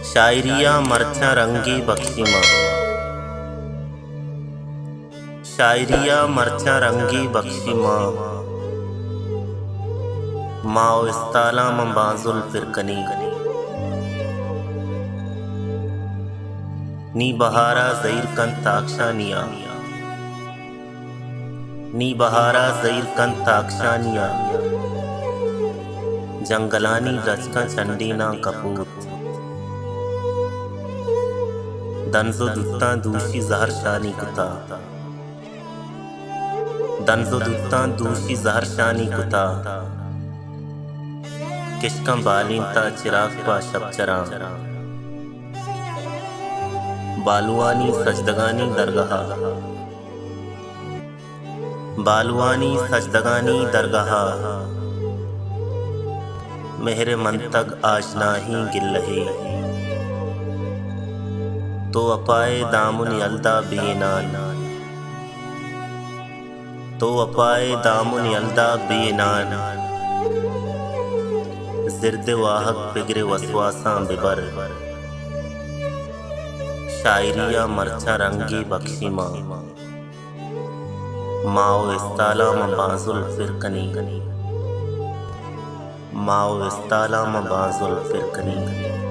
शायरिया मरचा रंगी बख्शी माँ, शायरिया मरचा रंगी बख्शी माँ, माओ इस्ताला मंबाजुल फिरकनी, नी बहारा ज़ईर कन ताक्षानिया, नी बहारा ज़ईर कन ताक्षानिया, जंगलानी रचका चंडी ना कपूत, दनजो दुत्ता दूशी जहर शानी कुता, दनजो दुत्ता दूशी जहर शानी कुता, किशकम बालींता चिराग पा शब चरा, बालुआनी सजदगानी दरगाह, बालुआनी सजदगानी दरगाह, मेहरे मंतग आशना ही गिल्लही, तो अपाए दामुन यल्दा बेनान, तो अपाए दामुन यल्दा बेनान, जिर्द वाहक बिगरे वसवासा बिबर, शायरिया मरचा रंगी बख्शी माँ, माओ इस्ताला मबाजुल फिरकनी, माओ इस्ताला मबाजुल फिरकनी।